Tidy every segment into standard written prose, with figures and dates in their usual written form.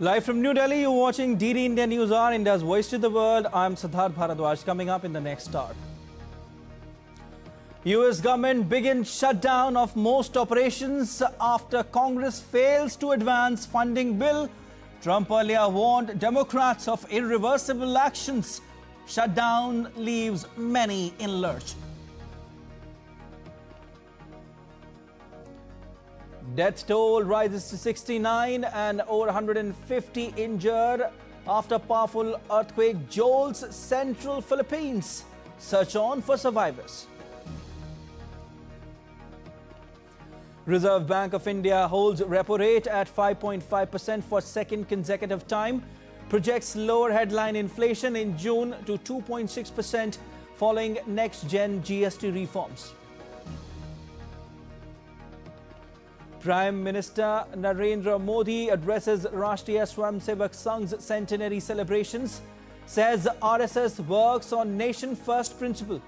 Live from New Delhi, you're watching DD India NewsHour, India's voice to the world. I'm Prasar Bharati. Coming up in the next hour. US government begins shutdown of most operations after Congress fails to advance funding bill. Trump earlier warned Democrats of irreversible actions. Shutdown leaves many in lurch. Death toll rises to 69 and over 150 injured after powerful earthquake jolts central Philippines. Search on for survivors. Reserve Bank of India holds repo rate at 5.5% for second consecutive time. Projects lower headline inflation in June to 2.6% following next-gen GST reforms. Prime Minister Narendra Modi addresses Rashtriya Swayamsevak Sangh's centenary celebrations, says RSS works on nation-first principle.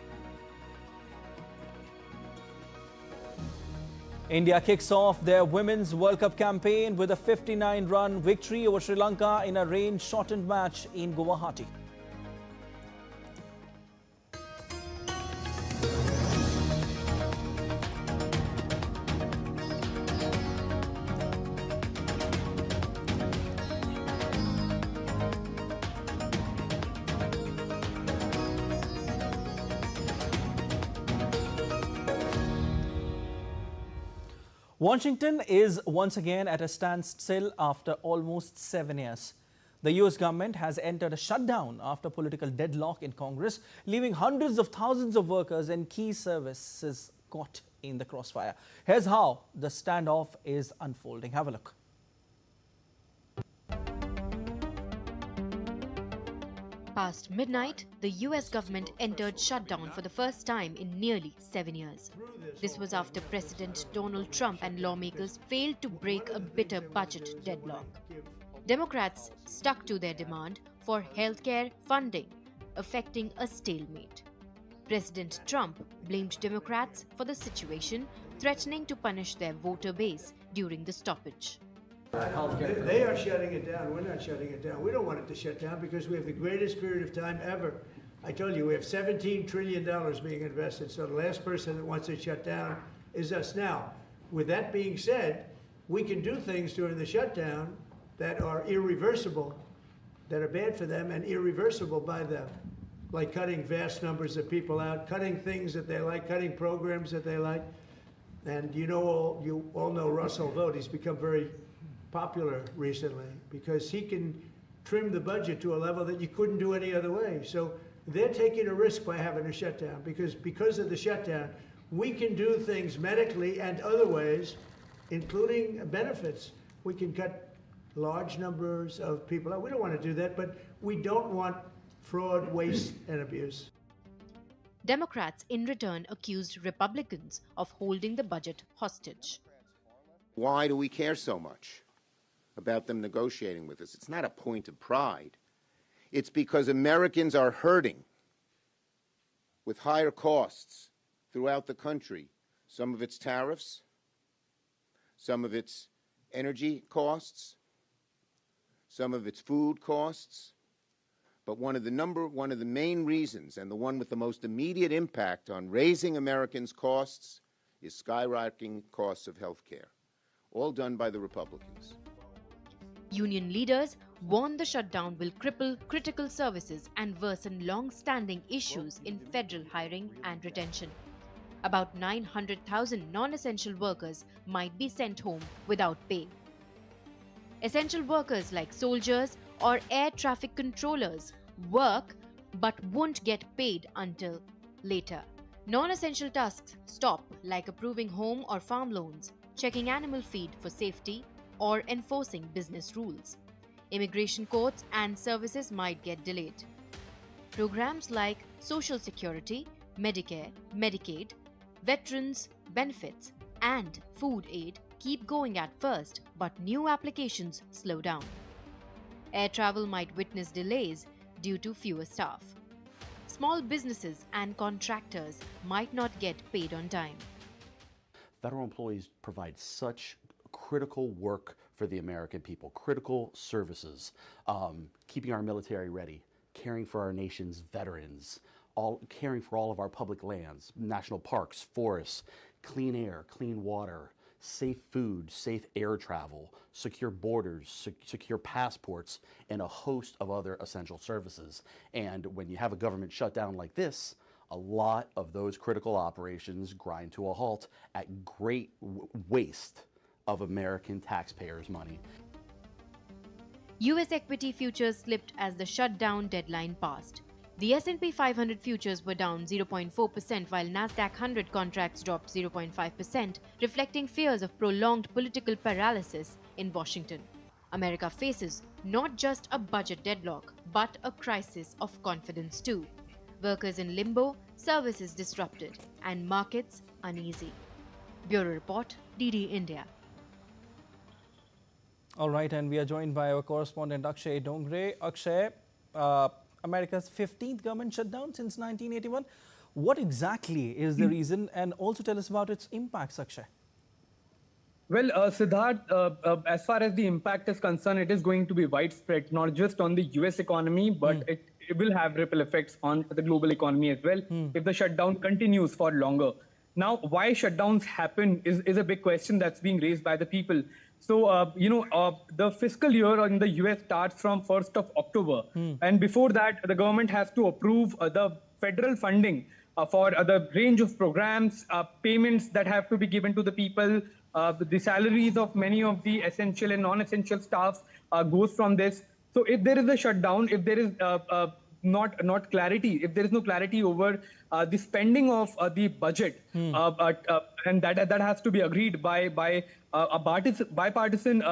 India kicks off their Women's World Cup campaign with a 59-run victory over Sri Lanka in a rain-shortened match in Guwahati. Washington is once again at a standstill after almost 7 years. The US government has entered a shutdown after political deadlock in Congress, leaving hundreds of thousands of workers and key services caught in the crossfire. Here's how the standoff is unfolding. Have a look. Past midnight, the US government entered shutdown for the first time in nearly 7 years. This was after President Donald Trump and lawmakers failed to break a bitter budget deadlock. Democrats stuck to their demand for healthcare funding, affecting a stalemate. President Trump blamed Democrats for the situation, threatening to punish their voter base during the stoppage. They are shutting it down. We're not shutting it down. We don't want it to shut down because we have the greatest period of time ever. I told you, we have $17 trillion being invested, so the last person that wants it shut down is us. Now, with that being said, we can do things during the shutdown that are irreversible, that are bad for them and irreversible by them, like cutting vast numbers of people out, cutting things that they like, cutting programs that they like. And you all know Russell Vought. He's become very popular recently because he can trim the budget to a level that you couldn't do any other way. So they're taking a risk by having a shutdown because of the shutdown, we can do things medically and other ways, including benefits. We can cut large numbers of people out. We don't want to do that, but we don't want fraud, waste, and abuse. Democrats in return accused Republicans of holding the budget hostage. Why do we care so much about them negotiating with us? It's not a point of pride. It's because Americans are hurting with higher costs throughout the country. Some of it's tariffs, some of it's energy costs, some of it's food costs. But one of the main reasons, and the one with the most immediate impact on raising Americans' costs, is skyrocketing costs of health care, all done by the Republicans. Union leaders warn the shutdown will cripple critical services and worsen long-standing issues in federal hiring and retention. About 900,000 non-essential workers might be sent home without pay. Essential workers like soldiers or air traffic controllers work but won't get paid until later. Non-essential tasks stop, like approving home or farm loans, checking animal feed for safety, or enforcing business rules. Immigration courts and services might get delayed. Programs like Social Security, Medicare, Medicaid, Veterans Benefits, and Food Aid keep going at first, but new applications slow down. Air travel might witness delays due to fewer staff. Small businesses and contractors might not get paid on time. Federal employees provide such critical work for the American people. Critical services, keeping our military ready, caring for our nation's veterans, caring for all of our public lands, national parks, forests, clean air, clean water, safe food, safe air travel, secure borders, secure passports, and a host of other essential services. And when you have a government shutdown like this, a lot of those critical operations grind to a halt at great waste of American taxpayers' money. US equity futures slipped as the shutdown deadline passed. The S&P 500 futures were down 0.4% while Nasdaq 100 contracts dropped 0.5%, reflecting fears of prolonged political paralysis in Washington. America faces not just a budget deadlock, but a crisis of confidence too. Workers in limbo, services disrupted, and markets uneasy. Bureau Report, DD India. All right, and we are joined by our correspondent Akshay Dongre. Akshay, America's 15th government shutdown since 1981. What exactly is the reason, and also tell us about its impacts, Akshay? Well, Siddharth, as far as the impact is concerned, it is going to be widespread, not just on the US economy, but it will have ripple effects on the global economy as well if the shutdown continues for longer. Now, why shutdowns happen is a big question that's being raised by the people. So, the fiscal year in the US starts from 1st of October. And before that, the government has to approve the federal funding for the range of programs, payments that have to be given to the people, the salaries of many of the essential and non-essential staff goes from this. So if there is a shutdown, if there is not clarity, if there is no clarity over the spending of the budget, and that has to be agreed by a bipartisan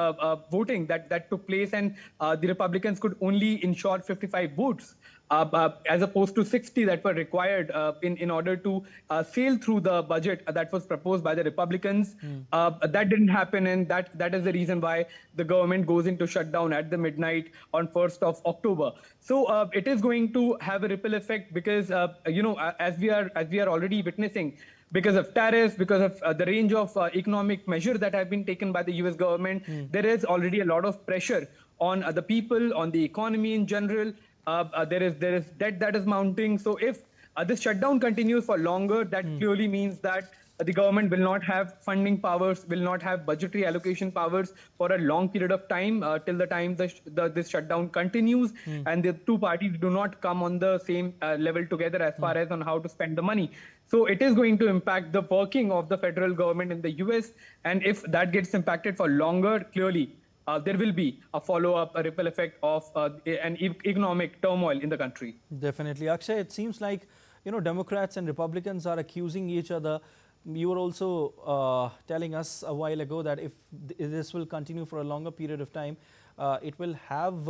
voting that took place, and the Republicans could only ensure 55 votes as opposed to 60 that were required in order to sail through the budget that was proposed by the Republicans. That didn't happen, and that is the reason why the government goes into shutdown at the midnight on 1st of October. So it is going to have a ripple effect because as we are already witnessing, because of tariffs, because of the range of economic measures that have been taken by the US government, there is already a lot of pressure on the people, on the economy in general. There is debt that is mounting. So if this shutdown continues for longer, that clearly means that the government will not have funding powers, will not have budgetary allocation powers for a long period of time till the time this shutdown continues, and the two parties do not come on the same level together as far as on how to spend the money. So it is going to impact the working of the federal government in the US, and if that gets impacted for longer, clearly there will be a follow-up, a ripple effect of an economic turmoil in the country. Definitely. Akshay, it seems like, Democrats and Republicans are accusing each other. You were also telling us a while ago that if this will continue for a longer period of time, it will have,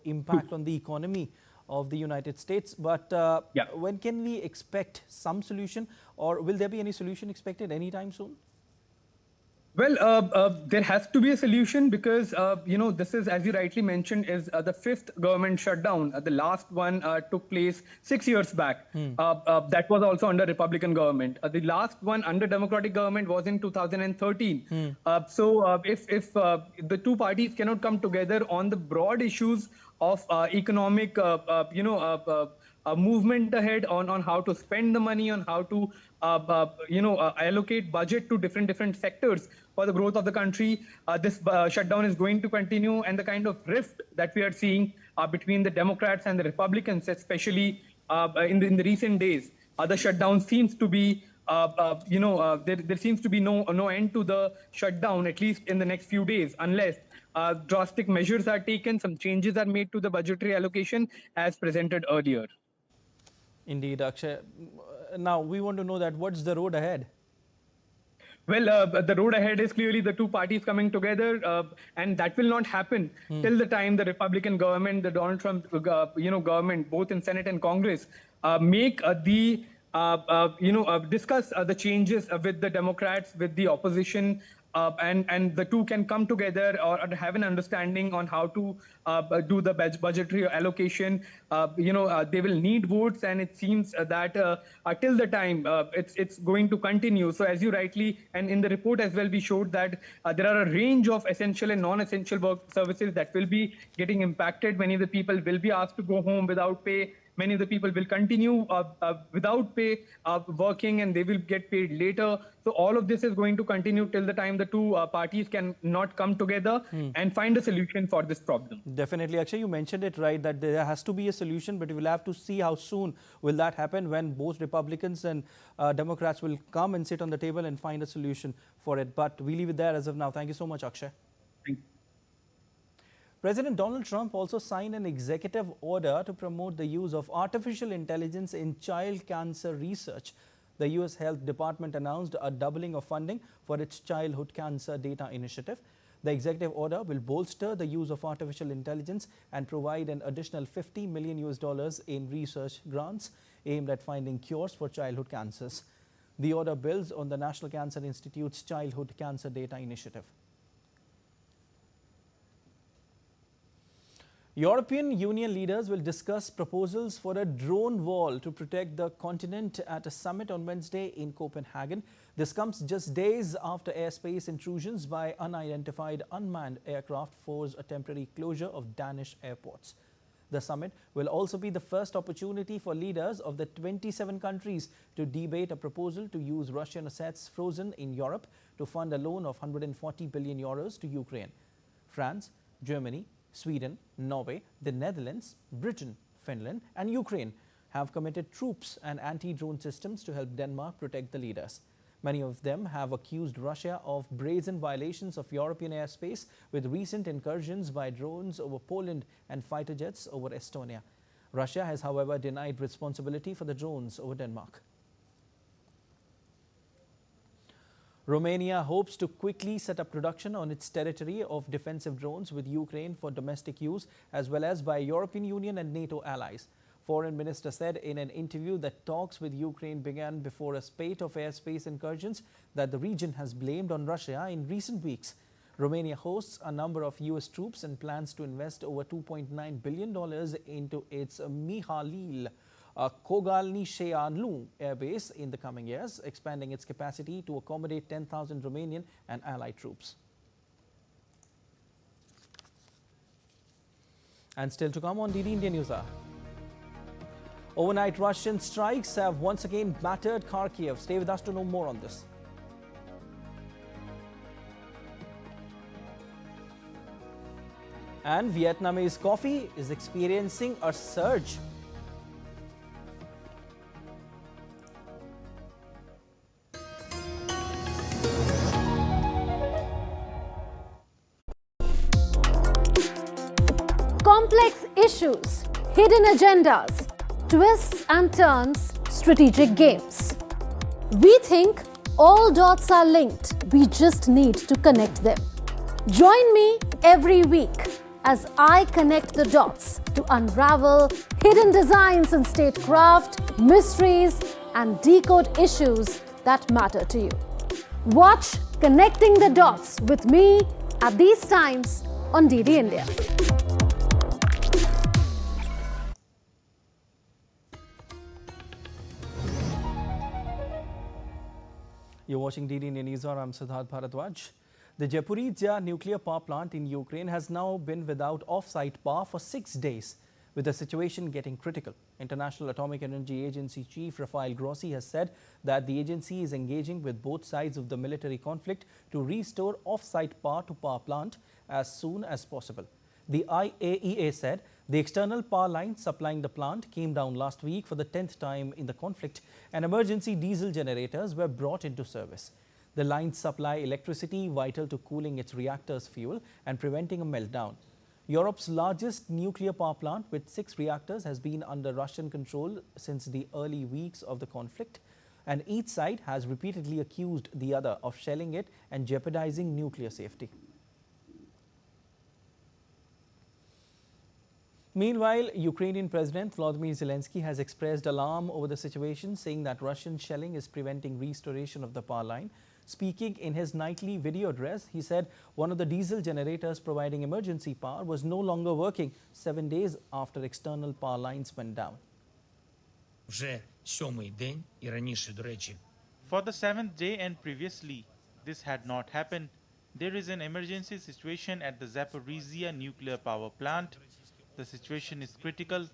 impact on the economy of the United States. But when can we expect some solution, or will there be any solution expected anytime soon? Well, there has to be a solution because, this is, as you rightly mentioned, is the fifth government shutdown. The last one took place 6 years back. That was also under Republican government. The last one under Democratic government was in 2013. So if the two parties cannot come together on the broad issues of economic, movement ahead on how to spend the money, on how to allocate budget to different sectors for the growth of the country, this shutdown is going to continue, and the kind of rift that we are seeing between the Democrats and the Republicans, especially in the recent days, the shutdown seems to be there seems to be no end to the shutdown, at least in the next few days, unless drastic measures are taken, some changes are made to the budgetary allocation as presented earlier. Indeed, Akshay. Now, we want to know that what's the road ahead? Well, the road ahead is clearly the two parties coming together, and that will not happen till the time the Republican government, the Donald Trump, government, both in Senate and Congress, make discuss the changes with the Democrats, with the opposition, and the two can come together or have an understanding on how to do the budgetary allocation. They will need votes, and it seems that till the time it's going to continue. So as you rightly, and in the report as well, we showed that there are a range of essential and non-essential work services that will be getting impacted. Many of the people will be asked to go home without pay. Many of the people will continue without pay working, and they will get paid later. So all of this is going to continue till the time the two parties can not come together and find a solution for this problem. Definitely. Akshay, you mentioned it right, that there has to be a solution, but we will have to see how soon will that happen, when both Republicans and Democrats will come and sit on the table and find a solution for it. But we leave it there as of now. Thank you so much, Akshay. Thank you. President Donald Trump also signed an executive order to promote the use of artificial intelligence in child cancer research. The U.S. Health Department announced a doubling of funding for its childhood cancer data initiative. The executive order will bolster the use of artificial intelligence and provide an additional $50 million in research grants aimed at finding cures for childhood cancers. The order builds on the National Cancer Institute's Childhood Cancer Data Initiative. European Union leaders will discuss proposals for a drone wall to protect the continent at a summit on Wednesday in Copenhagen. This comes just days after airspace intrusions by unidentified unmanned aircraft forced a temporary closure of Danish airports. The summit will also be the first opportunity for leaders of the 27 countries to debate a proposal to use Russian assets frozen in Europe to fund a loan of €140 billion to Ukraine. France, Germany, Sweden, Norway, the Netherlands, Britain, Finland and Ukraine have committed troops and anti-drone systems to help Denmark protect the leaders. Many of them have accused Russia of brazen violations of European airspace, with recent incursions by drones over Poland and fighter jets over Estonia. Russia has, however, denied responsibility for the drones over Denmark. Romania hopes to quickly set up production on its territory of defensive drones with Ukraine for domestic use, as well as by European Union and NATO allies. Foreign Minister said in an interview that talks with Ukraine began before a spate of airspace incursions that the region has blamed on Russia in recent weeks. Romania hosts a number of U.S. troops and plans to invest over $2.9 billion into its Mihalil Kogalniceanu airbase in the coming years, expanding its capacity to accommodate 10,000 Romanian and allied troops. And still to come on DD India NewsHour. Overnight Russian strikes have once again battered Kharkiv. Stay with us to know more on this. And Vietnamese coffee is experiencing a surge. Complex issues, hidden agendas, twists and turns, strategic games. We think all dots are linked. We just need to connect them. Join me every week as I connect the dots to unravel hidden designs in statecraft, mysteries, and decode issues that matter to you. Watch Connecting the Dots with me at these times on DD India. You're watching DD India NewsHour. I'm Siddharth Bharadwaj. The Zaporizhzhia nuclear power plant in Ukraine has now been without off-site power for 6 days, with the situation getting critical. International Atomic Energy Agency Chief Rafael Grossi has said that the agency is engaging with both sides of the military conflict to restore off-site power to power plant as soon as possible. The IAEA said the external power line supplying the plant came down last week for the 10th time in the conflict, and emergency diesel generators were brought into service. The lines supply electricity vital to cooling its reactors' fuel and preventing a meltdown. Europe's largest nuclear power plant with 6 reactors has been under Russian control since the early weeks of the conflict, and each side has repeatedly accused the other of shelling it and jeopardizing nuclear safety. Meanwhile, Ukrainian President Volodymyr Zelensky has expressed alarm over the situation, saying that Russian shelling is preventing restoration of the power line. Speaking in his nightly video address, he said one of the diesel generators providing emergency power was no longer working 7 days after external power lines went down. Вже 7-й день і раніше, до речі. For the 7th day and previously, this had not happened. There is an emergency situation at the Zaporizhia nuclear power plant. The situation is critical.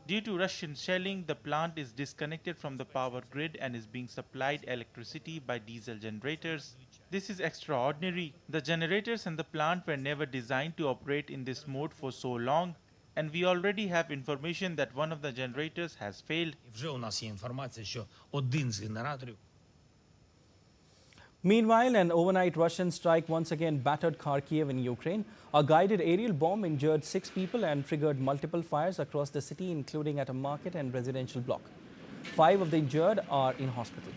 Due to Russian shelling, the plant is disconnected from the power grid and is being supplied electricity by diesel generators. This is extraordinary. The generators and the plant were never designed to operate in this mode for so long, and we already have information that one of the generators has failed. І вже у нас є інформація, що один з генераторів. Meanwhile, an overnight Russian strike once again battered Kharkiv in Ukraine. A guided aerial bomb injured 6 people and triggered multiple fires across the city, including at a market and residential block. 5 of the injured are in hospital.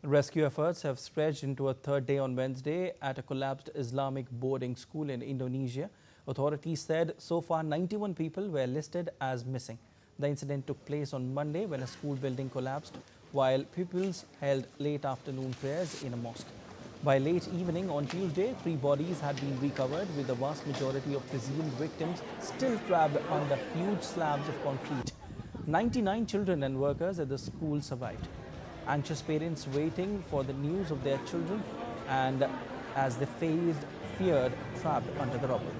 Rescue efforts have stretched into a third day on Wednesday at a collapsed Islamic boarding school in Indonesia. Authorities said so far 91 people were listed as missing. The incident took place on Monday when a school building collapsed while pupils held late afternoon prayers in a mosque. By late evening on Tuesday, 3 bodies had been recovered, with the vast majority of presumed victims still trapped under huge slabs of concrete. 99 children and workers at the school survived. Anxious parents waiting for the news of their children, and as they feared trapped under the rubble.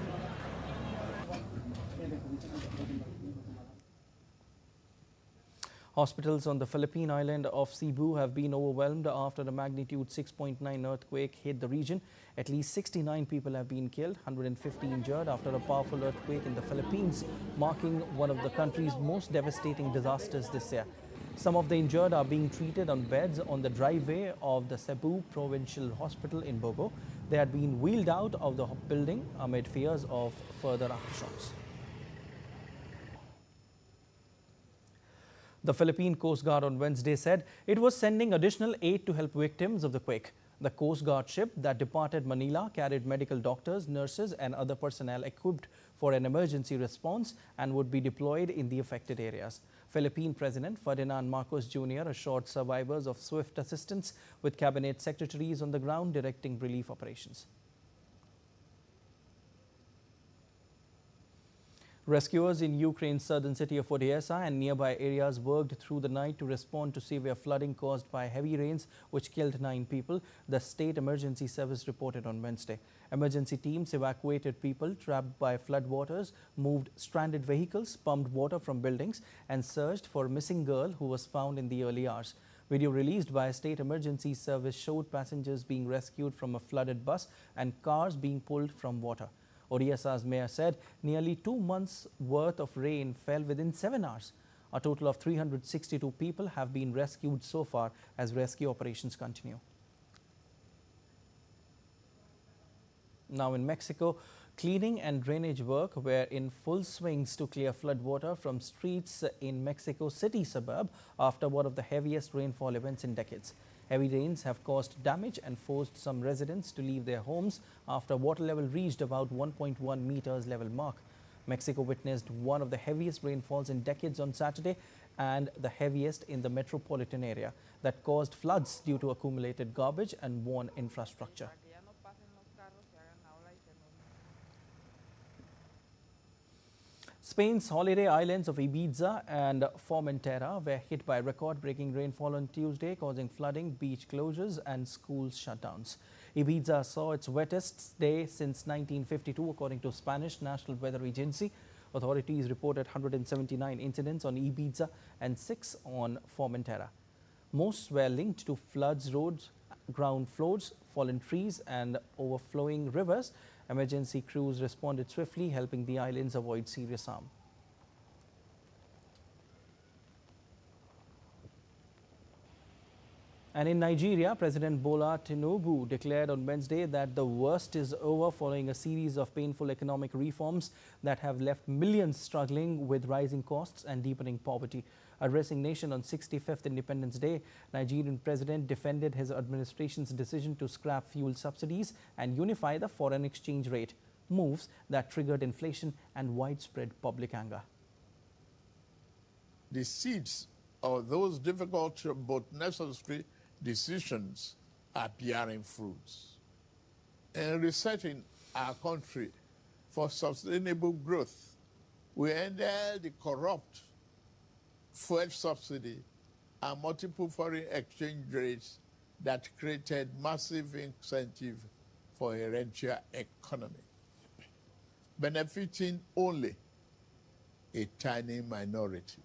Hospitals on the Philippine island of Cebu have been overwhelmed after a magnitude 6.9 earthquake hit the region. At least 69 people have been killed, 150 injured after a powerful earthquake in the Philippines, marking one of the country's most devastating disasters this year. Some of the injured are being treated on beds on the driveway of the Cebu Provincial Hospital in Bogo. They had been wheeled out of the building amid fears of further aftershocks. The Philippine Coast Guard on Wednesday said it was sending additional aid to help victims of the quake. The Coast Guard ship that departed Manila carried medical doctors, nurses and other personnel equipped for an emergency response and would be deployed in the affected areas. Philippine President Ferdinand Marcos Jr. assured survivors of swift assistance, with cabinet secretaries on the ground directing relief operations. Rescuers in Ukraine's southern city of Odessa and nearby areas worked through the night to respond to severe flooding caused by heavy rains, which killed 9 people, the state emergency service reported on Wednesday. Emergency teams evacuated people trapped by floodwaters, moved stranded vehicles, pumped water from buildings, and searched for a missing girl who was found in the early hours. Video released by a state emergency service showed passengers being rescued from a flooded bus and cars being pulled from water. Odessa's mayor said nearly 2 months' worth of rain fell within 7 hours. A total of 362 people have been rescued so far as rescue operations continue. Now in Mexico, cleaning and drainage work were in full swings to clear floodwater from streets in Mexico City suburb after one of the heaviest rainfall events in decades. Heavy rains have caused damage and forced some residents to leave their homes after water level reached about 1.1 meters level mark. Mexico witnessed one of the heaviest rainfalls in decades on Saturday, and the heaviest in the metropolitan area, that caused floods due to accumulated garbage and worn infrastructure. Spain's holiday islands of Ibiza and Formentera were hit by record-breaking rainfall on Tuesday, causing flooding, beach closures and school shutdowns. Ibiza saw its wettest day since 1952, according to Spanish National Weather Agency. Authorities reported 179 incidents on Ibiza and 6 on Formentera. Most were linked to floods, roads, ground floors, fallen trees and overflowing rivers. Emergency crews responded swiftly, helping the islands avoid serious harm. And in Nigeria, President Bola Tinubu declared on Wednesday that the worst is over following a series of painful economic reforms that have left millions struggling with rising costs and deepening poverty. Addressing nation on 65th Independence Day, Nigerian president defended his administration's decision to scrap fuel subsidies and unify the foreign exchange rate. moves that triggered inflation and widespread public anger. The seeds of those difficult but necessary decisions are bearing fruits. In resetting our country for sustainable growth, we ended the corrupt fuel subsidy and multiple foreign exchange rates that created massive incentive for a rentier economy, benefiting only a tiny minority.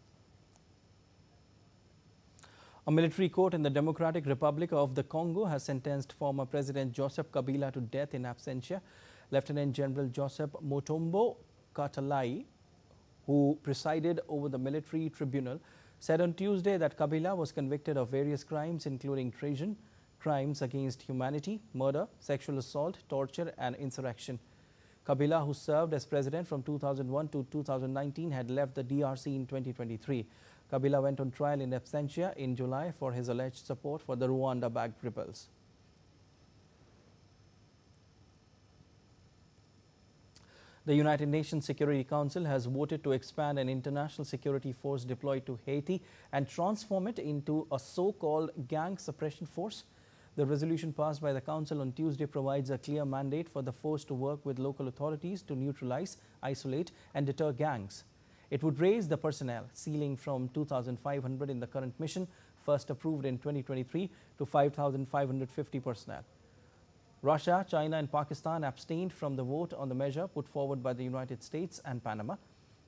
A military court in the Democratic Republic of the Congo has sentenced former President Joseph Kabila to death in absentia. Lieutenant General Joseph Motombo Katalai, who presided over the military tribunal, said on Tuesday that Kabila was convicted of various crimes including treason, crimes against humanity, murder, sexual assault, torture and insurrection. Kabila, who served as president from 2001 to 2019, had left the DRC in 2023. Kabila went on trial in absentia in July for his alleged support for the Rwanda-backed rebels. The United Nations Security Council has voted to expand an international security force deployed to Haiti and transform it into a so-called gang suppression force. The resolution passed by the Council on Tuesday provides a clear mandate for the force to work with local authorities to neutralize, isolate and deter gangs. It would raise the personnel ceiling from 2,500 in the current mission, first approved in 2023, to 5,550 personnel. Russia, China and Pakistan abstained from the vote on the measure put forward by the United States and Panama.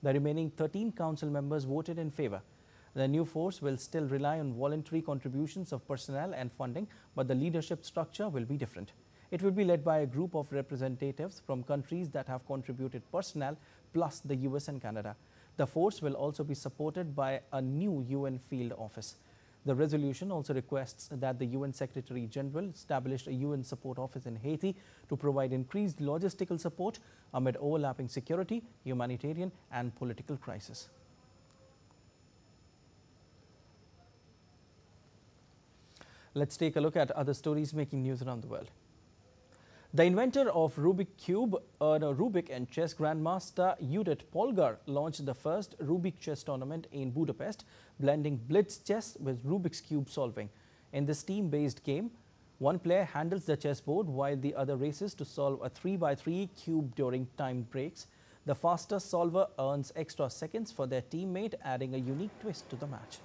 The remaining 13 council members voted in favor. The new force will still rely on voluntary contributions of personnel and funding, but the leadership structure will be different. It will be led by a group of representatives from countries that have contributed personnel, plus the US and Canada. The force will also be supported by a new UN field office. The resolution also requests that the UN Secretary General establish a UN support office in Haiti to provide increased logistical support amid overlapping security, humanitarian and political crisis. Let's take a look at other stories making news around the world. The inventor of Rubik Cube, Rubik and chess grandmaster Judith Polgar launched the first Rubik chess tournament in Budapest, blending blitz chess with Rubik's Cube solving. In this team-based game, one player handles the chessboard while the other races to solve a 3x3 cube during timed breaks. The fastest solver earns extra seconds for their teammate, adding a unique twist to the match.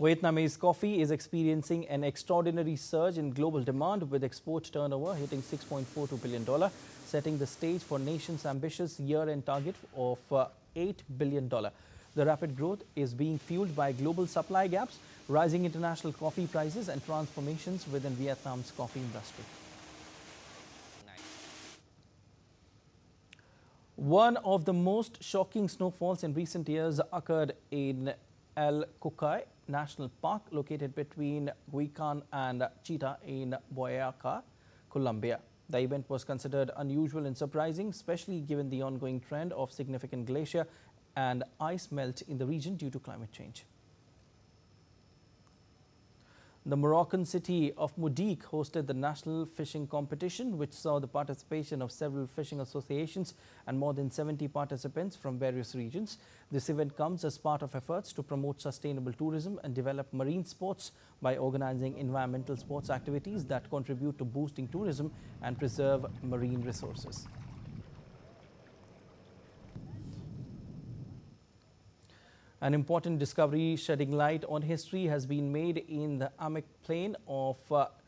Vietnamese coffee is experiencing an extraordinary surge in global demand, with export turnover hitting $6.42 billion, setting the stage for nation's ambitious year-end target of $8 billion. The rapid growth is being fueled by global supply gaps, rising international coffee prices and transformations within Vietnam's coffee industry. One of the most shocking snowfalls in recent years occurred in El Cocay National Park, located between Guican and Chita in Boyaca, Colombia. The event was considered unusual and surprising, especially given the ongoing trend of significant glacier and ice melt in the region due to climate change. The Moroccan city of Moudik hosted the national fishing competition, which saw the participation of several fishing associations and more than 70 participants from various regions. This event comes as part of efforts to promote sustainable tourism and develop marine sports by organizing environmental sports activities that contribute to boosting tourism and preserve marine resources. An important discovery shedding light on history has been made in the Amek plain of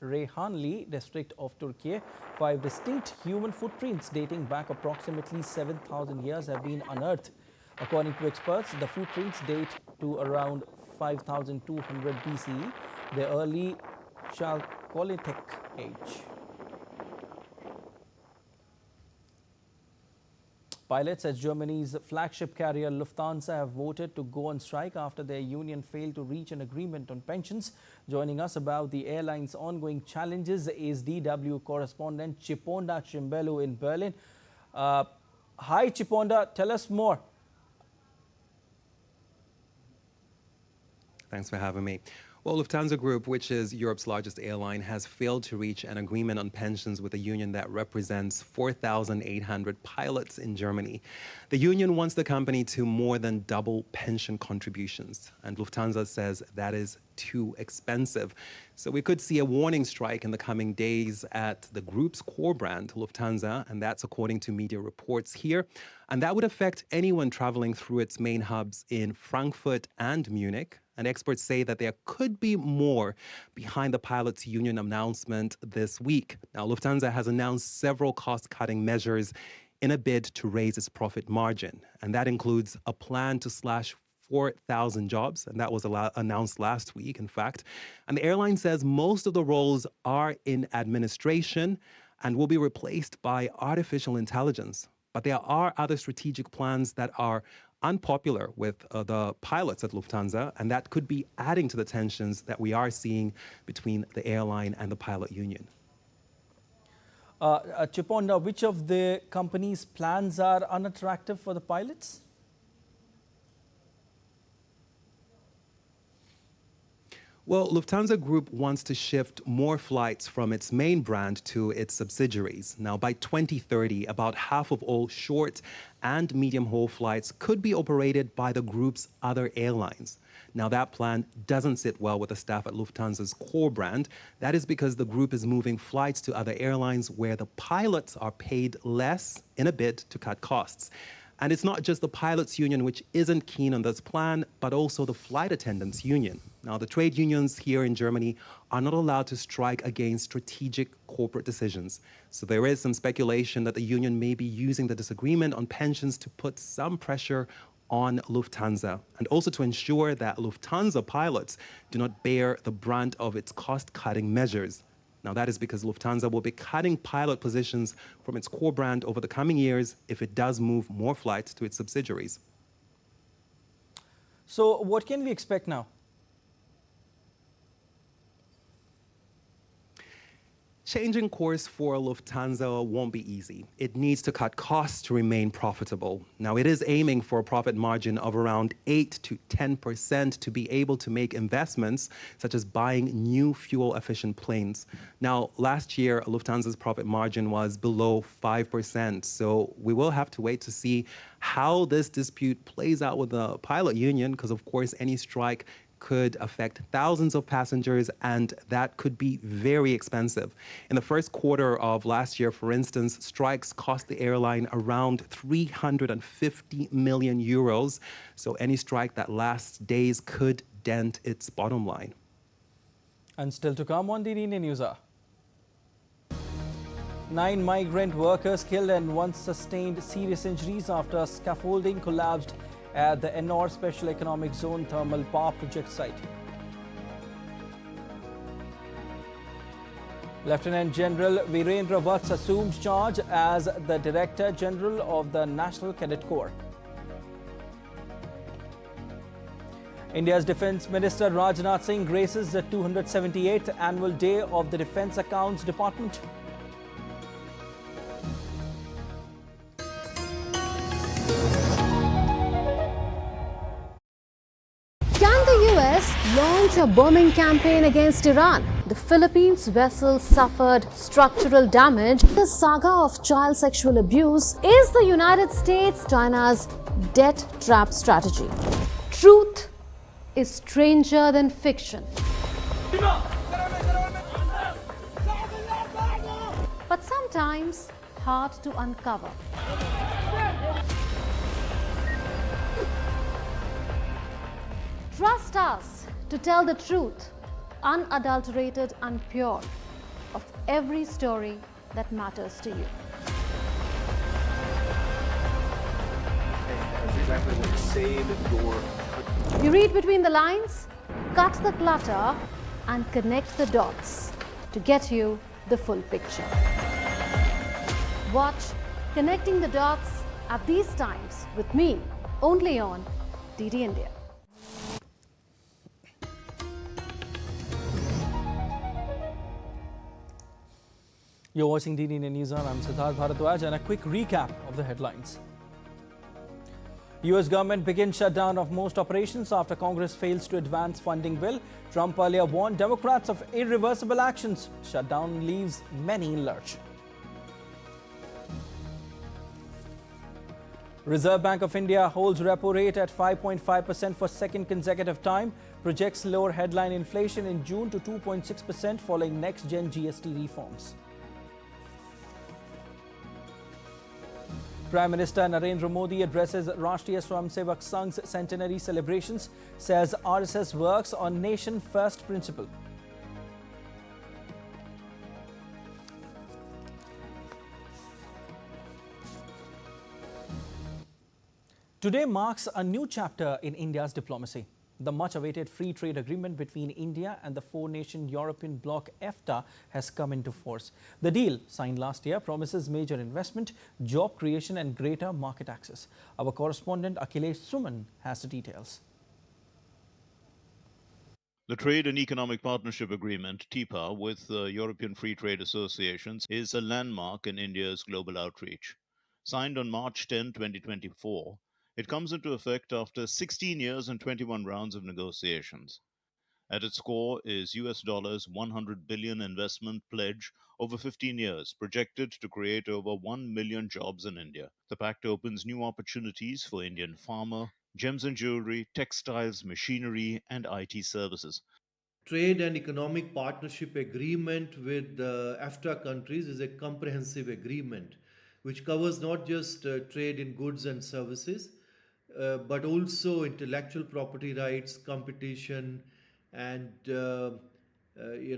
Reyhanli district of Turkey. 5 distinct human footprints dating back approximately 7,000 years have been unearthed. According to experts, the footprints date to around 5,200 BCE, the early Chalcolithic age. Pilots at Germany's flagship carrier Lufthansa have voted to go on strike after their union failed to reach an agreement on pensions. Joining us about the airline's ongoing challenges is DW correspondent Chiponda Chimbelu in Berlin. Hi Chiponda, tell us more. Thanks for having me. Well, Lufthansa Group, which is Europe's largest airline, has failed to reach an agreement on pensions with a union that represents 4,800 pilots in Germany. The union wants the company to more than double pension contributions, and Lufthansa says that is too expensive. So we could see a warning strike in the coming days at the group's core brand, Lufthansa, and that's according to media reports here. And that would affect anyone traveling through its main hubs in Frankfurt and Munich. And experts say that there could be more behind the pilots' union announcement this week. Now, Lufthansa has announced several cost-cutting measures in a bid to raise its profit margin. And that includes a plan to slash 4,000 jobs, and that was announced last week, in fact. And the airline says most of the roles are in administration and will be replaced by artificial intelligence. But there are other strategic plans that are unpopular with the pilots at Lufthansa, and that could be adding to the tensions that we are seeing between the airline and the pilot union. Chiponda, which of the company's plans are unattractive for the pilots? Well, Lufthansa Group wants to shift more flights from its main brand to its subsidiaries. Now, by 2030, about half of all short and medium-haul flights could be operated by the group's other airlines. Now, that plan doesn't sit well with the staff at Lufthansa's core brand. That is because the group is moving flights to other airlines where the pilots are paid less in a bid to cut costs. And it's not just the pilots union which isn't keen on this plan, but also the flight attendants union. Now, the trade unions here in Germany are not allowed to strike against strategic corporate decisions. So there is some speculation that the union may be using the disagreement on pensions to put some pressure on Lufthansa, and also to ensure that Lufthansa pilots do not bear the brunt of its cost-cutting measures. Now, that is because Lufthansa will be cutting pilot positions from its core brand over the coming years if it does move more flights to its subsidiaries. So what can we expect now? Changing course for Lufthansa won't be easy. It needs to cut costs to remain profitable. Now, it is aiming for a profit margin of around 8 to 10% to be able to make investments, such as buying new fuel-efficient planes. Now, last year, Lufthansa's profit margin was below 5%, so we will have to wait to see how this dispute plays out with the pilot union, because, of course, any strike could affect thousands of passengers, and that could be very expensive. In the first quarter of last year, for instance, strikes cost the airline around 350 million euros. So any strike that lasts days could dent its bottom line. And still to come on the India NewsHour. 9 migrant workers killed and 1 sustained serious injuries after scaffolding collapsed at the Ennore Special Economic Zone Thermal Power Project site. Lieutenant General Virendra Vats assumes charge as the Director General of the National Cadet Corps. India's Defence Minister Rajnath Singh graces the 278th annual day of the Defence Accounts Department. Launch a bombing campaign against Iran. The Philippines vessel suffered structural damage. The saga of child sexual abuse is the United States China's debt trap strategy. Truth is stranger than fiction. But sometimes hard to uncover. Trust us to tell the truth, unadulterated and pure, of every story that matters to you. That's exactly what save your country. You read between the lines, cut the clutter, and connect the dots to get you the full picture. Watch Connecting the Dots at these times with me, only on DD India. You're watching DD NewsHour. I'm Prasar Bharati, and a quick recap of the headlines. US government begins shutdown of most operations after Congress fails to advance funding bill. Trump earlier warned Democrats of irreversible actions. Shutdown leaves many in lurch. Reserve Bank of India holds repo rate at 5.5% for second consecutive time. Projects lower headline inflation in June to 2.6% following next-gen GST reforms. Prime Minister Narendra Modi addresses Rashtriya Swayamsevak Sangh's centenary celebrations, says RSS works on nation first principle. Today marks a new chapter in India's diplomacy. The much-awaited free trade agreement between India and the four-nation European bloc EFTA has come into force. The deal, signed last year, promises major investment, job creation and greater market access. Our correspondent Akhilesh Suman has the details. The Trade and Economic Partnership Agreement, TIPA, with the European Free Trade Associations is a landmark in India's global outreach. Signed on March 10, 2024, it comes into effect after 16 years and 21 rounds of negotiations. At its core is US dollars 100 billion investment pledge over 15 years, projected to create over 1 million jobs in India. The pact opens new opportunities for Indian farmer, gems and jewelry, textiles, machinery, and IT services. Trade and Economic Partnership Agreement with the EFTA countries is a comprehensive agreement which covers not just trade in goods and services, but also intellectual property rights, competition, and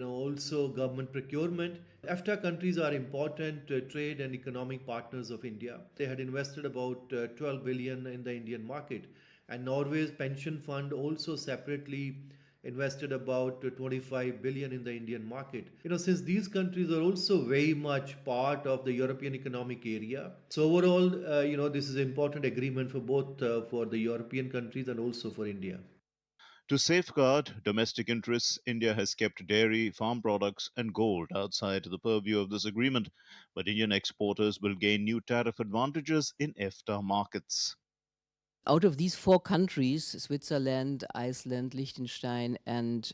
also government procurement. EFTA countries are important trade and economic partners of India. They had invested about 12 billion in the Indian market, and Norway's pension fund also separately invested about 25 billion in the Indian market. Since these countries are also very much part of the European Economic Area, so overall, this is an important agreement for both for the European countries and also for India. To safeguard domestic interests, India has kept dairy, farm products, and gold outside the purview of this agreement, but Indian exporters will gain new tariff advantages in EFTA markets. Out of these four countries, Switzerland, Iceland, Liechtenstein, and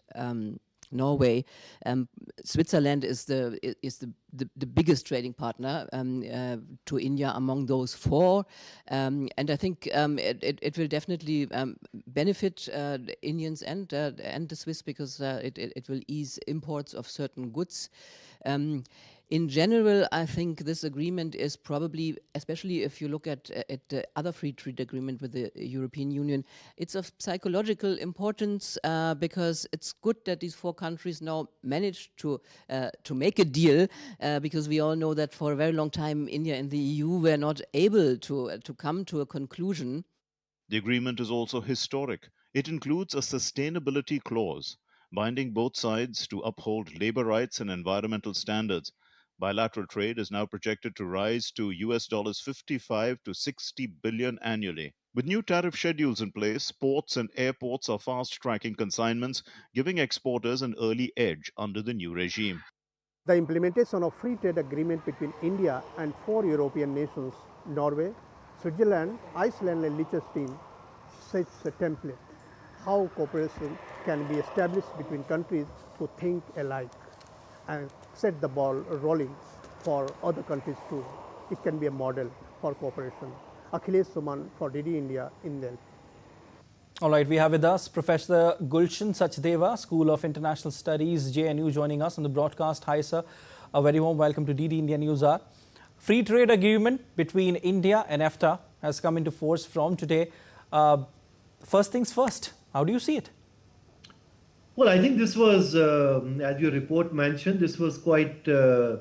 Norway, Switzerland is the biggest trading partner to India among those four, and I think it will definitely benefit Indians and the Swiss because it will ease imports of certain goods. In general, I think this agreement is probably, especially if you look at the other free trade agreement with the European Union, it's of psychological importance because it's good that these four countries now managed to make a deal because we all know that for a very long time India and the EU were not able to come to a conclusion. The agreement is also historic. It includes a sustainability clause, binding both sides to uphold labor rights and environmental standards. Bilateral trade is now projected to rise to US dollars 55 to 60 billion annually. With new tariff schedules in place, ports and airports are fast-tracking consignments, giving exporters an early edge under the new regime. The implementation of free trade agreement between India and four European nations, Norway, Switzerland, Iceland and Liechtenstein, sets a template how cooperation can be established between countries who think alike and set the ball rolling for other countries too. It can be a model for cooperation. Akhilesh Suman for DD India in Delhi. All right, we have with us Professor Gulshan Sachdeva, School of International Studies, JNU, joining us on the broadcast. Hi, sir. A very warm welcome to DD India NewsHour. Free trade agreement between India and EFTA has come into force from today. First things first, how do you see it? Well, I think this was, as your report mentioned, this was quite a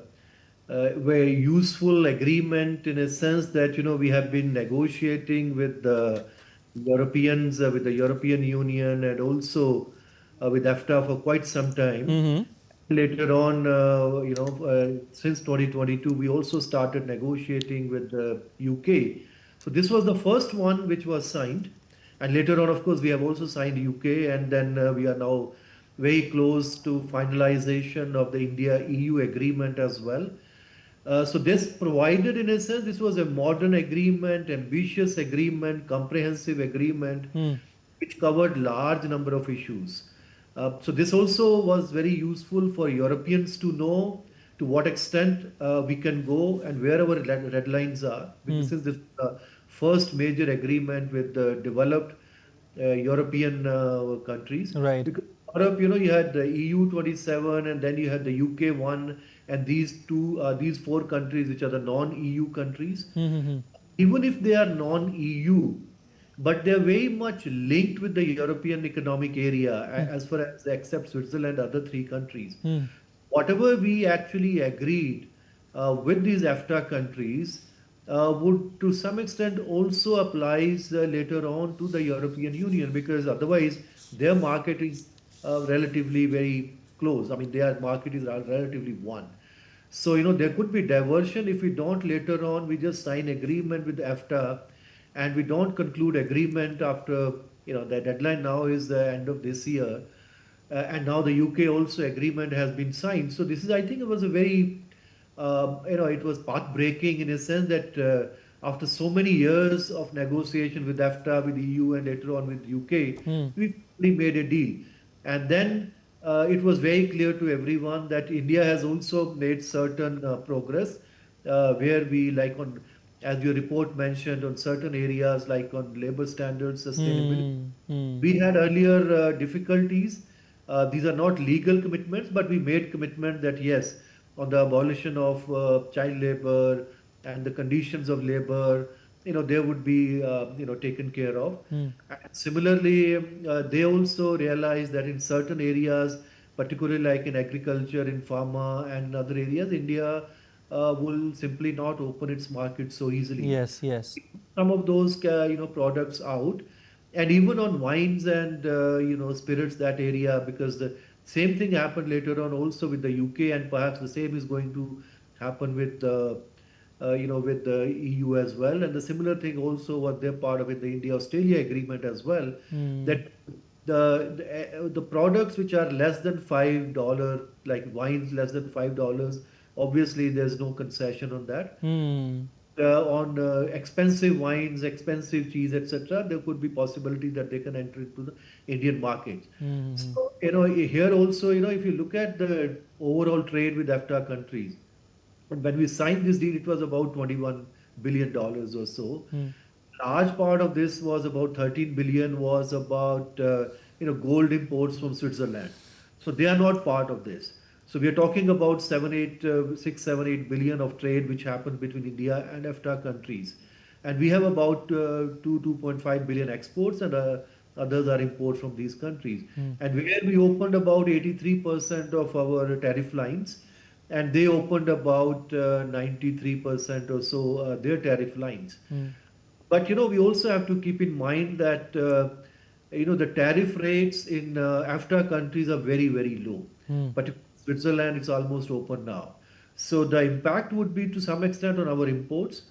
very useful agreement in a sense that, we have been negotiating with the Europeans, with the European Union and also with EFTA for quite some time. Mm-hmm. Later on, since 2022, we also started negotiating with the UK. So this was the first one which was signed. And later on, of course, we have also signed UK, and then we are now very close to finalization of the India-EU agreement as well. So this provided, in a sense, this was a modern agreement, ambitious agreement, comprehensive agreement, which covered large number of issues. So this also was very useful for Europeans to know to what extent we can go and where our red lines are. This is the first major agreement with the developed European countries. Right. Because Europe, you had the EU 27 and then you had the UK one, and these four countries which are the non-EU countries. Even if they are non-EU, but they're very much linked with the European Economic Area as far as except Switzerland, other three countries. Whatever we actually agreed with these EFTA countries would to some extent also applies later on to the European Union, because otherwise their market is relatively very close. I mean, their market is relatively one. So, there could be diversion if we don't later on, we just sign agreement with EFTA and we don't conclude agreement after, the deadline now is the end of this year. And now the UK also agreement has been signed. So this is, I think it was a very, it was path-breaking in a sense that after so many years of negotiation with EFTA, with EU and later on with UK, we made a deal. And then it was very clear to everyone that India has also made certain progress where we, like on, as your report mentioned, on certain areas like on labor standards, sustainability. We had earlier difficulties. These are not legal commitments, but we made commitment that yes, on the abolition of child labor and the conditions of labor, they would be, taken care of. And similarly, they also realized that in certain areas, particularly like in agriculture, in pharma and other areas, India will simply not open its market so easily. Yes, yes. Some of those, products out. And even on wines and, spirits, that area, because the same thing happened later on also with the UK, and perhaps the same is going to happen with, with the EU as well. And the similar thing also what they're part of it, the India-Australia agreement as well, that the products which are less than $5, like wines less than $5, obviously there's no concession on that. On expensive wines, expensive cheese, etc., there could be possibility that they can enter into the Indian market. So, here also, if you look at the overall trade with EFTA countries, when we signed this deal, it was about $21 billion or so. Large part of this was about 13 billion was about, gold imports from Switzerland. So they are not part of this. So we are talking about 6, 7, 8 billion of trade which happened between India and EFTA countries. And we have about 2.5 billion exports, and others are imports from these countries. And where we opened about 83% of our tariff lines, and they opened about 93% or so their tariff lines. But, we also have to keep in mind that, the tariff rates in EFTA countries are very, very low. But Switzerland, it's almost open now. So the impact would be to some extent on our imports.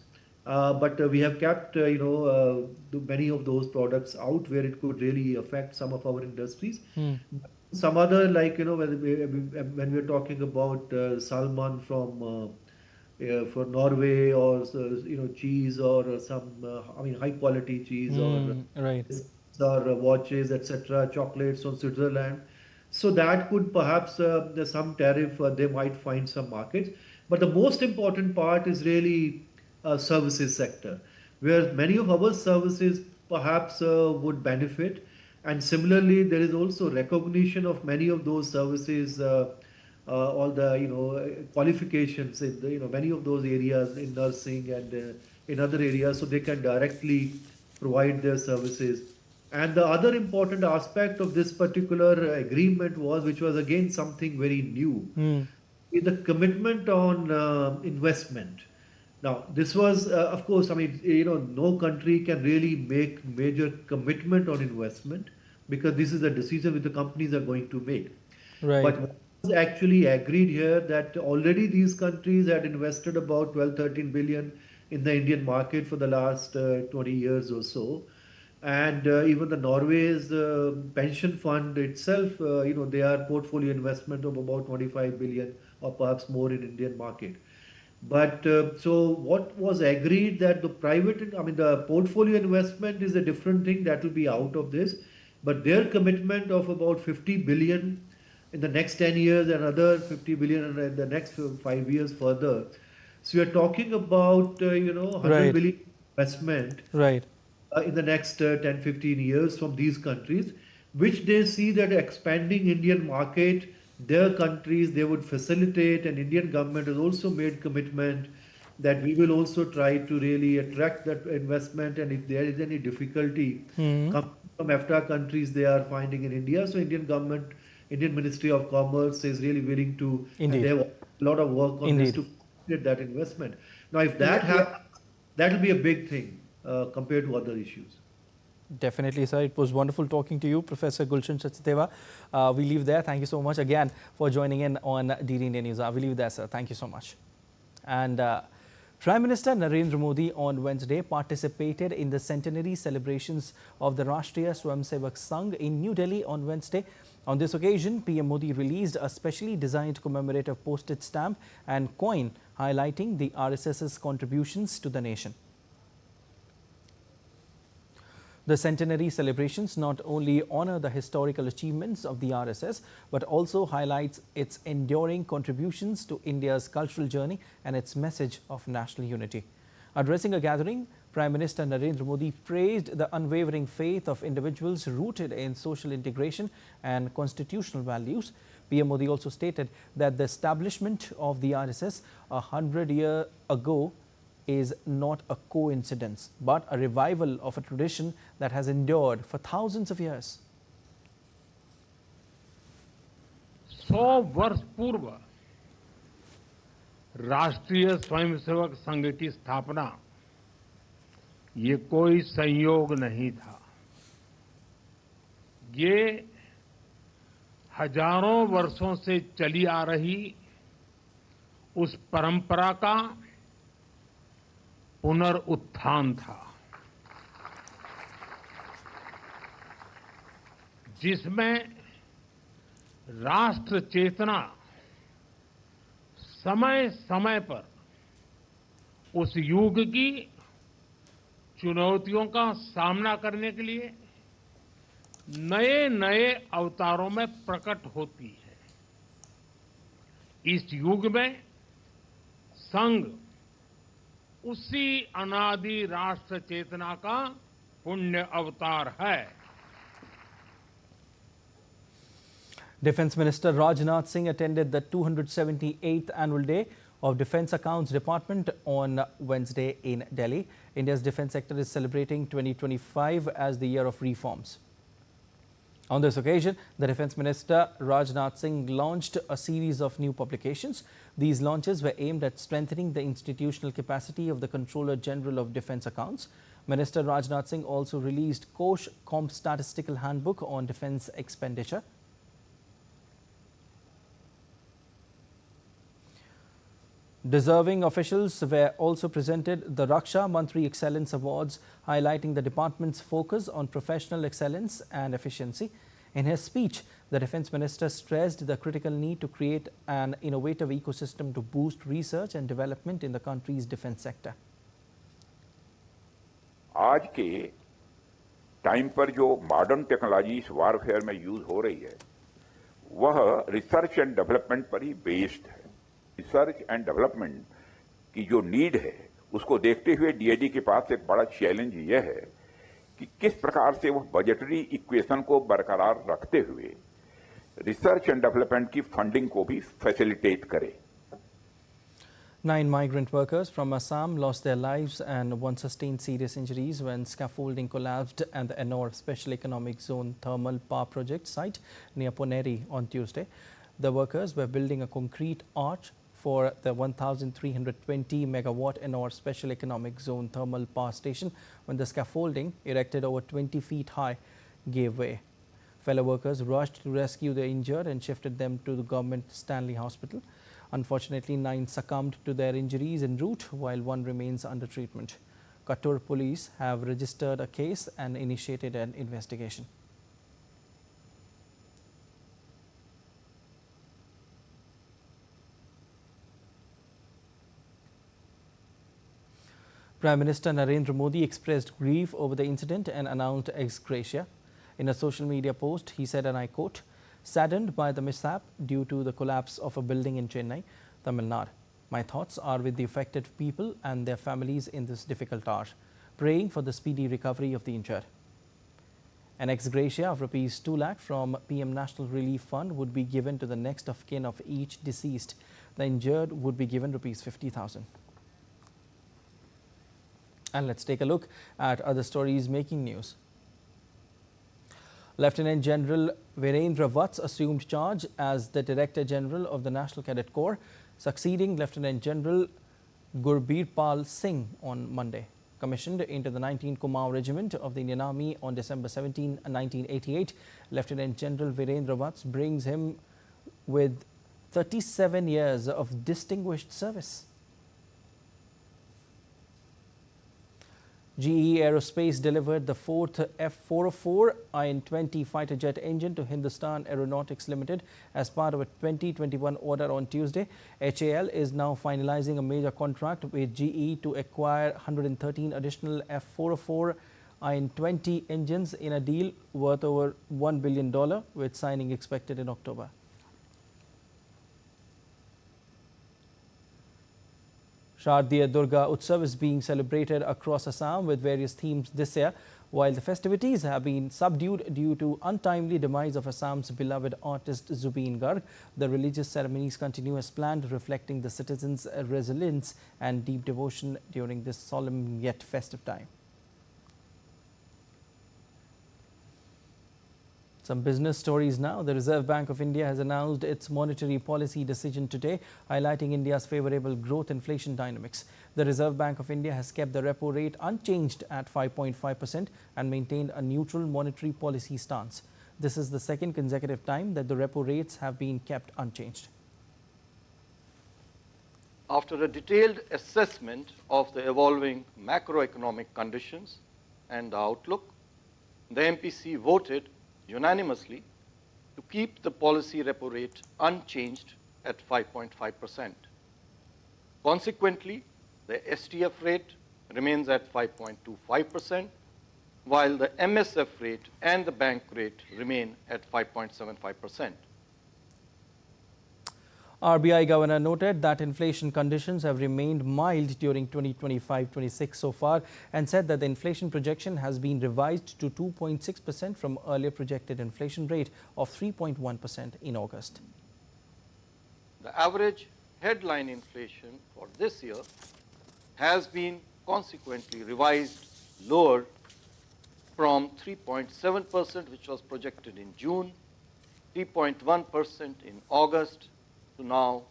But we have kept, many of those products out where it could really affect some of our industries. Some other, like, when we're talking about salmon from for Norway, or cheese, or some high quality cheese, or watches, etc., chocolates from Switzerland. So that could perhaps there's some tariff, they might find some markets. But the most important part is really services sector, where many of our services perhaps would benefit. And similarly, there is also recognition of many of those services, all the qualifications in many of those areas in nursing and in other areas, so they can directly provide their services. And the other important aspect of this particular agreement was, which was again something very new, is the commitment on investment. Now, this was, of course, no country can really make major commitment on investment, because this is a decision which the companies are going to make. Right. But what was actually agreed here, that already these countries had invested about 12-13 billion in the Indian market for the last 20 years or so. And even the Norway's pension fund itself, they are portfolio investment of about 25 billion or perhaps more in Indian market. But so what was agreed that the private, I mean, the portfolio investment is a different thing that will be out of this. But their commitment of about 50 billion in the next 10 years, another 50 billion in the next 5 years further. So we are talking about, 100 Right. billion investment Right. in the next 10, 15 years from these countries, which they see that expanding Indian market, their countries, they would facilitate, and Indian government has also made commitment that we will also try to really attract that investment, and if there is any difficulty come from EFTA countries they are finding in India, so Indian government, Indian Ministry of Commerce is really willing to, and Indeed. they have a lot of work on this Indeed. to get that investment. Now, if that happens, that will be a big thing compared to other issues. Definitely, sir. It was wonderful talking to you, Professor Gulshan Sachdeva. We leave there. Thank you so much again for joining in on DD India News. We leave there, sir. Thank you so much. And Prime Minister Narendra Modi on Wednesday participated in the centenary celebrations of the Rashtriya Swayamsevak Sangh in New Delhi on Wednesday. On this occasion, PM Modi released a specially designed commemorative postage stamp and coin highlighting the RSS's contributions to the nation. The centenary celebrations not only honor the historical achievements of the RSS, but also highlights its enduring contributions to India's cultural journey and its message of national unity. Addressing a gathering, Prime Minister Narendra Modi praised the unwavering faith of individuals rooted in social integration and constitutional values. PM Modi also stated that the establishment of the RSS 100 years ago is not a coincidence, but a revival of a tradition that has endured for thousands of years. 100 वर्ष पूर्व राष्ट्रीय स्वयंसेवक संघ की स्थापना ये कोई संयोग नहीं था। ये हजारों वर्षों से चली आ रही उस परंपरा का पुनरुत्थान था, जिसमें राष्ट्र चेतना समय समय पर उस युग की चुनौतियों का सामना करने के लिए नए नए अवतारों में प्रकट होती है। इस युग में संघ उसी अनादि राष्ट्र चेतना का पुण्य अवतार है। Defence Minister Rajnath Singh attended the 278th annual day of Defence Accounts Department on Wednesday in Delhi. India's defence sector is celebrating 2025 as the year of reforms. On this occasion, the Defence Minister Rajnath Singh launched a series of new publications. These launches were aimed at strengthening the institutional capacity of the Controller General of Defence Accounts. Minister Rajnath Singh also released Kosh Comp Statistical Handbook on Defence Expenditure. Deserving officials were also presented the Raksha Mantri Excellence Awards, highlighting the department's focus on professional excellence and efficiency. In his speech, the Defence Minister stressed the critical need to create an innovative ecosystem to boost research and development in the country's defence sector. आज के time पर जो modern technology इस warfare में use हो रही है, वह रिसर्च एंड डेवलपमेंट पर ही बेस्ड है। रिसर्च एंड डेवलपमेंट की जो नीड है, उसको देखते हुए डीआईडी के पास एक बड़ा चैलेंज यह है कि किस प्रकार से वह बजटरी इक्वेशन को बरकरार रखते हुए रिसर्च एंड डेवलपमेंट की फंडिंग को भी फैसिलिटेट करे। 9 migrant workers from Assam lost their lives and one sustained serious injuries when scaffolding collapsed at the Ennore Special Economic Zone thermal power project site near Poneri on Tuesday. The workers were building a concrete arch for the 1,320 megawatt Ennore Special Economic Zone thermal power station when the scaffolding, erected over 20 feet high, gave way. Fellow workers rushed to rescue the injured and shifted them to the government Stanley Hospital. Unfortunately, 9 succumbed to their injuries en route, while 1 remains under treatment. Kattur police have registered a case and initiated an investigation. Prime Minister Narendra Modi expressed grief over the incident and announced ex gratia. In a social media post, he said, and I quote, "Saddened by the mishap due to the collapse of a building in Chennai, Tamil Nadu. My thoughts are with the affected people and their families in this difficult hour, praying for the speedy recovery of the injured." An ex gratia of Rs 2 lakh from PM National Relief Fund would be given to the next of kin of each deceased. The injured would be given Rs 50,000. And let's take a look at other stories making news. Lieutenant General Virendra Vats assumed charge as the Director General of the National Cadet Corps, succeeding Lieutenant General Gurbirpal Singh on Monday. Commissioned into the 19th Kumaon Regiment of the Indian Army on December 17, 1988, Lieutenant General Virendra Vats brings him with 37 years of distinguished service. GE Aerospace delivered the fourth F-404 IN-20 fighter jet engine to Hindustan Aeronautics Limited as part of a 2021 order on Tuesday. HAL is now finalizing a major contract with GE to acquire 113 additional F-404 IN-20 engines in a deal worth over $1 billion, with signing expected in October. Shardiya Durga Utsav is being celebrated across Assam with various themes this year. While the festivities have been subdued due to untimely demise of Assam's beloved artist Zubeen Garg, the religious ceremonies continue as planned, reflecting the citizens' resilience and deep devotion during this solemn yet festive time. Some business stories now. The Reserve Bank of India has announced its monetary policy decision today, highlighting India's favorable growth inflation dynamics. The Reserve Bank of India has kept the repo rate unchanged at 5.5% and maintained a neutral monetary policy stance. This is the second consecutive time that the repo rates have been kept unchanged. After a detailed assessment of the evolving macroeconomic conditions and the outlook, the MPC voted unanimously to keep the policy repo rate unchanged at 5.5%. Consequently, the STF rate remains at 5.25%, while the MSF rate and the bank rate remain at 5.75%. RBI Governor noted that inflation conditions have remained mild during 2025-26 so far and said that the inflation projection has been revised to 2.6% from earlier projected inflation rate of 3.1% in August. The average headline inflation for this year has been consequently revised lower from 3.7%, which was projected in June, 3.1% in August, to now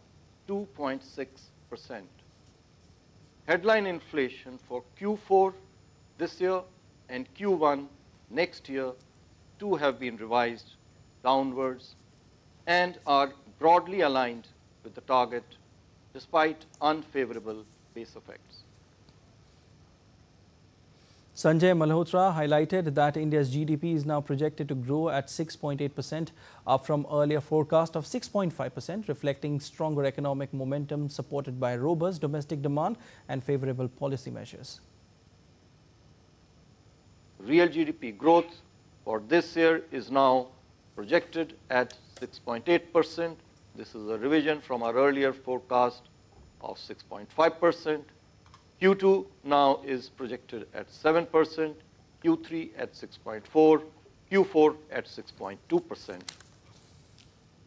2.6%. Headline inflation for Q4 this year and Q1 next year too have been revised downwards and are broadly aligned with the target despite unfavorable base effects. Sanjay Malhotra highlighted that India's GDP is now projected to grow at 6.8%, up from earlier forecast of 6.5%, reflecting stronger economic momentum supported by robust domestic demand and favorable policy measures. Real GDP growth for this year is now projected at 6.8%. This is a revision from our earlier forecast of 6.5%. Q2 now is projected at 7%, Q3 at 6.4%, Q4 at 6.2%.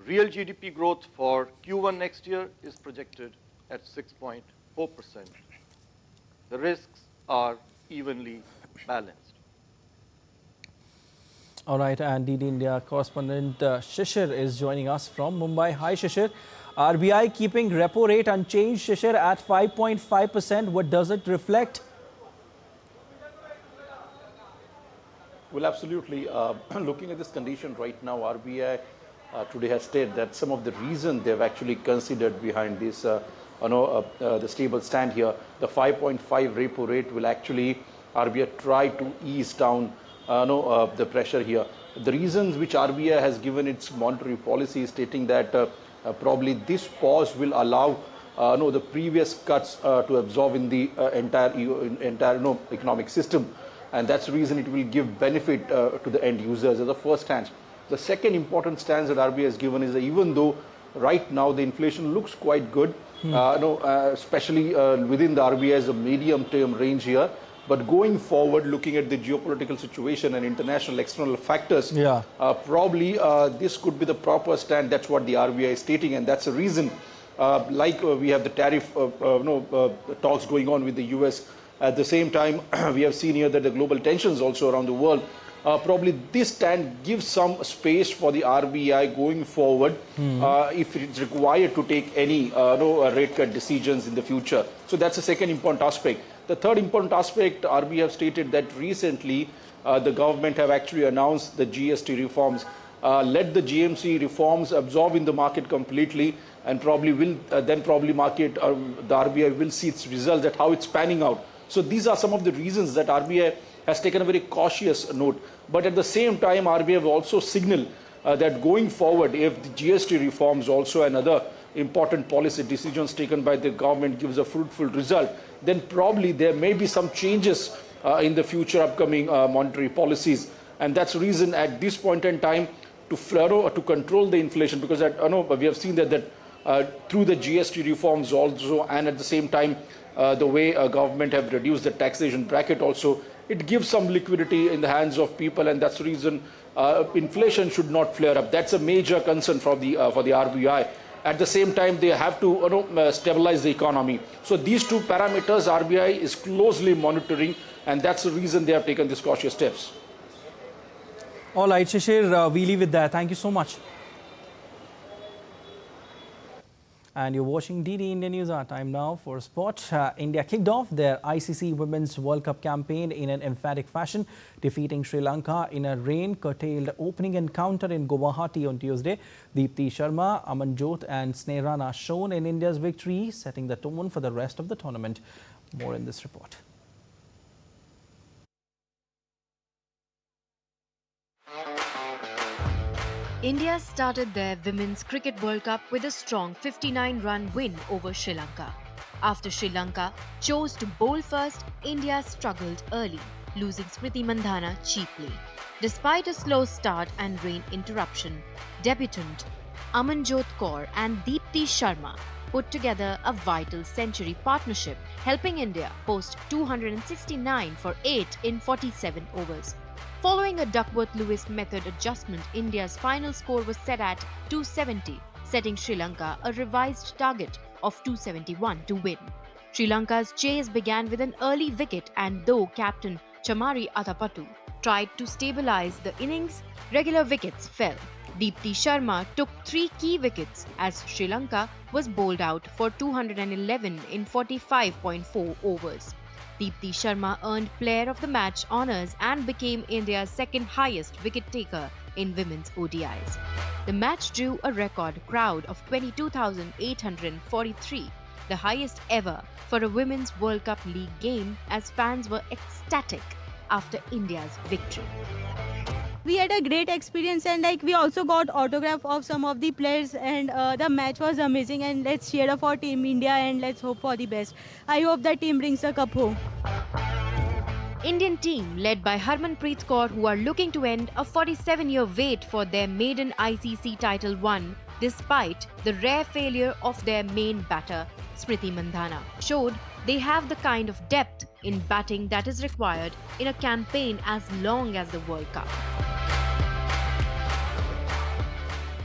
Real GDP growth for Q1 next year is projected at 6.4%. The risks are evenly balanced. All right, and DD India correspondent Shishir is joining us from Mumbai. Hi Shishir. RBI keeping repo rate unchanged, Shishir, at 5.5%. What does it reflect? Well, absolutely. Looking at this condition right now, RBI today has stated that some of the reason they've actually considered behind this, the stable stand here, the 5.5 repo rate will actually RBI try to ease down the pressure here. The reasons which RBI has given its monetary policy is stating that probably this pause will allow the previous cuts to absorb in the entire economic system. And that's the reason it will give benefit to the end users as a first stance. The second important stance that RBI has given is that even though right now the inflation looks quite good, especially within the RBI's medium-term range here, but going forward, looking at the geopolitical situation and international external factors, probably this could be the proper stand. That's what the RBI is stating, and that's the reason. We have the tariff talks going on with the US. At the same time, we have seen here that the global tensions also around the world. Probably this stand gives some space for the RBI going forward if it's required to take any rate cut decisions in the future. So that's the second important aspect. The third important aspect, RBI have stated that recently the government have actually announced the GST reforms. Let the GMC reforms absorb in the market completely, and probably will then market the RBI will see its results at how it's panning out. So these are some of the reasons that RBI has taken a very cautious note. But at the same time, RBI have also signaled that going forward, if the GST reforms also and other important policy decisions taken by the government gives a fruitful result, then probably there may be some changes in the future upcoming monetary policies. And that's the reason at this point in time to control the inflation, because we have seen that through the GST reforms also, and at the same time the way government have reduced the taxation bracket also, it gives some liquidity in the hands of people, and that's the reason inflation should not flare up. That's a major concern for the RBI. At the same time, they have to stabilize the economy. So these two parameters RBI is closely monitoring, and that's the reason they have taken these cautious steps. All right, Shishir, we leave it there. Thank you so much. And you're watching DD India NewsHour. Time now for sport. India kicked off their ICC Women's World Cup campaign in an emphatic fashion, defeating Sri Lanka in a rain-curtailed opening encounter in Guwahati on Tuesday. Deepti Sharma, Amanjot and Sneh Rana shone in India's victory, setting the tone for the rest of the tournament. More in this report. India started their Women's Cricket World Cup with a strong 59-run win over Sri Lanka. After Sri Lanka chose to bowl first, India struggled early, losing Smriti Mandhana cheaply. Despite a slow start and rain interruption, debutant Amanjot Kaur and Deepti Sharma put together a vital century partnership, helping India post 269 for 8 in 47 overs. Following a Duckworth-Lewis method adjustment, India's final score was set at 270, setting Sri Lanka a revised target of 271 to win. Sri Lanka's chase began with an early wicket, and though captain Chamari Athapattu tried to stabilize the innings, regular wickets fell. Deepti Sharma took 3 key wickets as Sri Lanka was bowled out for 211 in 45.4 overs. Deepti Sharma earned Player of the Match honours and became India's second highest wicket taker in women's ODIs. The match drew a record crowd of 22,843, the highest ever for a Women's World Cup League game, as fans were ecstatic after India's victory. We had a great experience, and we also got autograph of some of the players, and the match was amazing. And let's cheer up for Team India and let's hope for the best. I hope the team brings the cup home. Indian team led by Harmanpreet Kaur, who are looking to end a 47-year wait for their maiden ICC title won, despite the rare failure of their main batter Smriti Mandhana, showed they have the kind of depth in batting that is required in a campaign as long as the World Cup.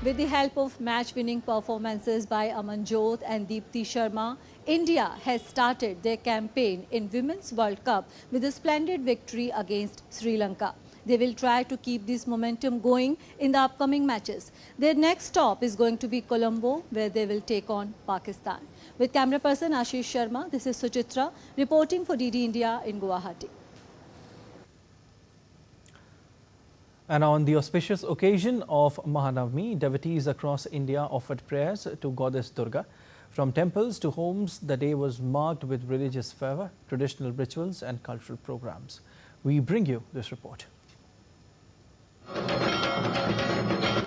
With the help of match-winning performances by Amanjot and Deepti Sharma, India has started their campaign in Women's World Cup with a splendid victory against Sri Lanka. They will try to keep this momentum going in the upcoming matches. Their next stop is going to be Colombo, where they will take on Pakistan. With camera person Ashish Sharma, this is Suchitra reporting for DD India in Guwahati. And on the auspicious occasion of Mahanavami, devotees across India offered prayers to Goddess Durga. From temples to homes, the day was marked with religious fervor, traditional rituals and cultural programs. We bring you this report.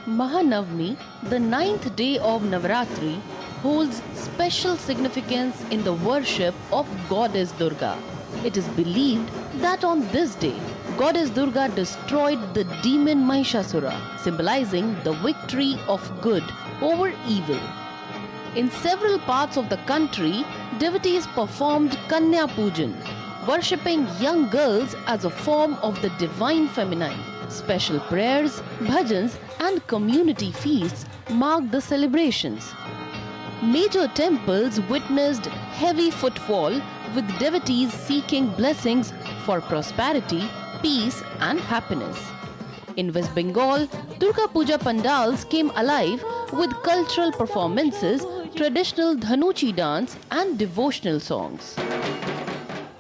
Mahanavami, the 9th day of Navaratri, holds special significance in the worship of Goddess Durga. It is believed that on this day, Goddess Durga destroyed the demon Mahishasura, symbolizing the victory of good over evil. In several parts of the country, devotees performed Kanya Pujan, worshipping young girls as a form of the divine feminine. Special prayers, bhajans and community feasts marked the celebrations. Major temples witnessed heavy footfall, with devotees seeking blessings for prosperity, peace and happiness. In West Bengal, Durga Puja pandals came alive with cultural performances, traditional Dhanuchi dance and devotional songs.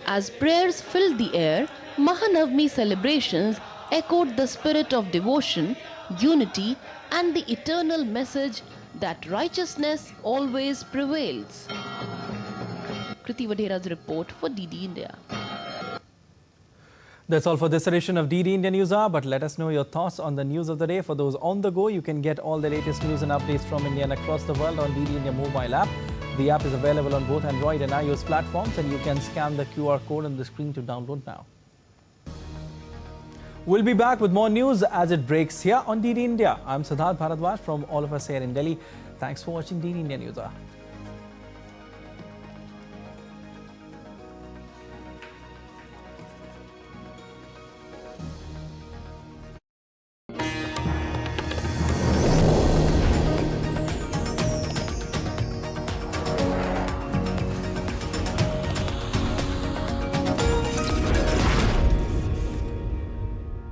As prayers filled the air, Mahanavami celebrations echoed the spirit of devotion, unity and the eternal message that righteousness always prevails. Kriti Vadera's report for DD India. That's all for this edition of DD India News Hour, but let us know your thoughts on the news of the day. For those on the go, you can get all the latest news and updates from India and across the world on DD India mobile app. The app is available on both Android and iOS platforms, and you can scan the QR code on the screen to download now. We'll be back with more news as it breaks here on DD India. I'm Siddharth Bharadwaj from all of us here in Delhi. Thanks for watching DD India News Hour.